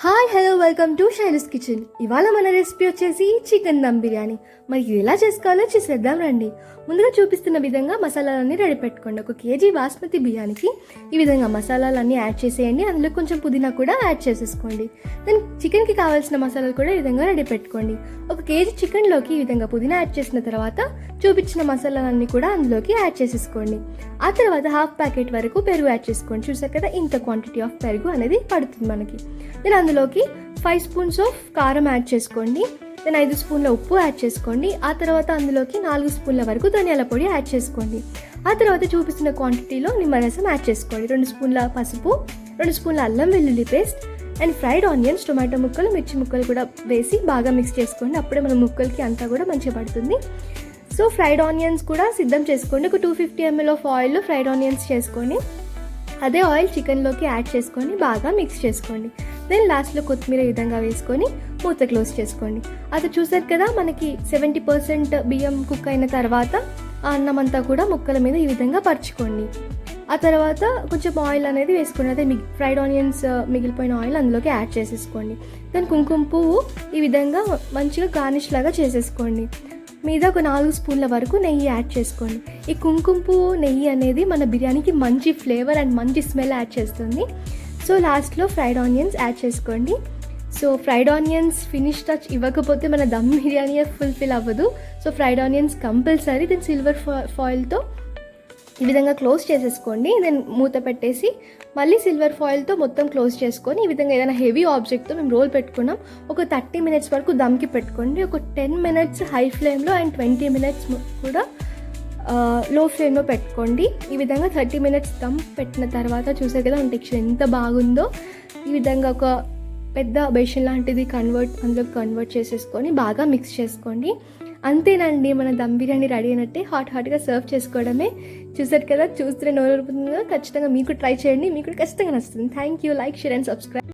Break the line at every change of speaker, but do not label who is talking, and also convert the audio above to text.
Hi hello welcome to Shailu's kitchen. ఇవాళ మన recipe వచ్చేసి చికెన్ దమ్ బిర్యానీ. మరి ఇది ఎలా చేసుకోవాలో చూసేద్దాం రండి. ముందుగా చూపిస్తున్న విధంగా మసాలాలన్నీ రెడీ పెట్టుకోండి. 1 కేజీ బాస్మతి బిర్యానీకి ఈ విధంగా మసాలాలన్నీ యాడ్ చేసేయండి. అందులో కొంచెం పుదీనా కూడా యాడ్ చేసేసుకోండి. దెన్ చికెన్కి కావాల్సిన మసాలాలు కూడా ఈ విధంగా రెడీ పెట్టుకోండి. 1 కేజీ చికెన్లోకి ఈ విధంగా పుదీనా యాడ్ చేసిన తర్వాత చూపించిన మసాలాలన్నీ కూడా అందులోకి యాడ్ చేసేసుకోండి. ఆ తర్వాత హాఫ్ ప్యాకెట్ వరకు పెరుగు యాడ్ చేసుకోండి. చూసారు కదా, ఇంత క్వాంటిటీ ఆఫ్ పెరుగు అనేది పడుతుంది మనకి. దెన్ అందులోకి 5 స్పూన్స్ ఆఫ్ కారం యాడ్ చేసుకోండి. దెన్ 5 స్పూన్ల ఉప్పు యాడ్ చేసుకోండి. ఆ తర్వాత అందులోకి 4 స్పూన్ల వరకు ధనియాల పొడి యాడ్ చేసుకోండి. ఆ తర్వాత చూపిస్తున్న క్వాంటిటీలో నిమ్మరసం యాడ్ చేసుకోండి. 2 స్పూన్ల పసుపు, 2 స్పూన్ల అల్లం వెల్లుల్లి paste and fried onions, tomato ముక్కలు, మిర్చి ముక్కలు కూడా వేసి బాగా మిక్స్ చేసుకోండి. అప్పుడే మన ముక్కలకి అంతా కూడా మంచిగా పడుతుంది. సో ఫ్రైడ్ ఆనియన్స్ కూడా సిద్ధం చేసుకోండి. ఒక 250 ml ఆఫ్ ఆయిల్లో ఫ్రైడ్ ఆనియన్స్ చేసుకోండి. అదే ఆయిల్ చికెన్లోకి యాడ్ చేసుకొని బాగా మిక్స్ చేసుకోండి. దెన్ లాస్ట్లో కొత్తిమీర ఈ విధంగా వేసుకొని మూత క్లోజ్ చేసుకోండి. అది చూసారు కదా, మనకి 70% బియ్యం కుక్ అయిన తర్వాత ఆ అన్నం అంతా కూడా ముక్కల మీద ఈ విధంగా పరుచుకోండి. ఆ తర్వాత కొంచెం ఆయిల్ అనేది వేసుకోండి. అదే ఫ్రైడ్ ఆనియన్స్ మిగిలిపోయిన ఆయిల్ అందులోకి యాడ్ చేసేసుకోండి. దెన్ కుంకుమ పువ్వు ఈ విధంగా మంచిగా గార్నిష్ లాగా చేసేసుకోండి. మీద ఒక 4 స్పూన్ల వరకు నెయ్యి యాడ్ చేసుకోండి. ఈ కుంకుమ పువ్వు నెయ్యి అనేది మన బిర్యానీకి మంచి ఫ్లేవర్ అండ్ మంచి స్మెల్ యాడ్ చేస్తుంది. సో లాస్ట్లో ఫ్రైడ్ ఆనియన్స్ యాడ్ చేసుకోండి. So fried onions finish touch ఇవ్వకపోతే మన దమ్ బిర్యానీ ఫుల్ఫిల్ అవ్వదు. So fried onions compulsory. Then silver ఫాయిల్తో ఈ విధంగా క్లోజ్ చేసేసుకోండి. దెన్ మూత పెట్టేసి మళ్ళీ సిల్వర్ ఫాయిల్తో మొత్తం క్లోజ్ చేసుకొని ఈ విధంగా ఏదైనా హెవీ ఆబ్జెక్ట్తో మేము రోల్ పెట్టుకున్నాం. ఒక 30 మినిట్స్ వరకు దమ్కి పెట్టుకోండి. ఒక 10 మినిట్స్ హై ఫ్లేమ్లో అండ్ 20 మినిట్స్ కూడా లో ఫ్లేమ్లో పెట్టుకోండి. ఈ విధంగా 30 మినిట్స్ దమ్ పెట్టిన తర్వాత చూసారు కదా టెక్స్చర్ ఎంత బాగుందో. ఈ విధంగా ఒక పెద్ద బేషన్ లాంటిది అందులో కన్వర్ట్ చేసేసుకొని బాగా మిక్స్ చేసుకోండి. అంతేనండి, మన దమ్ బిర్యానీ రెడీ అయినట్టే. హాట్గా సర్వ్ చేసుకోవడమే. చూసారు కదా, చూస్తే నోరు ఊరుతుందో. ఖచ్చితంగా మీకు ట్రై చేయండి, మీకు ఖచ్చితంగా నచ్చుతుంది. Thank you. Like, share and subscribe.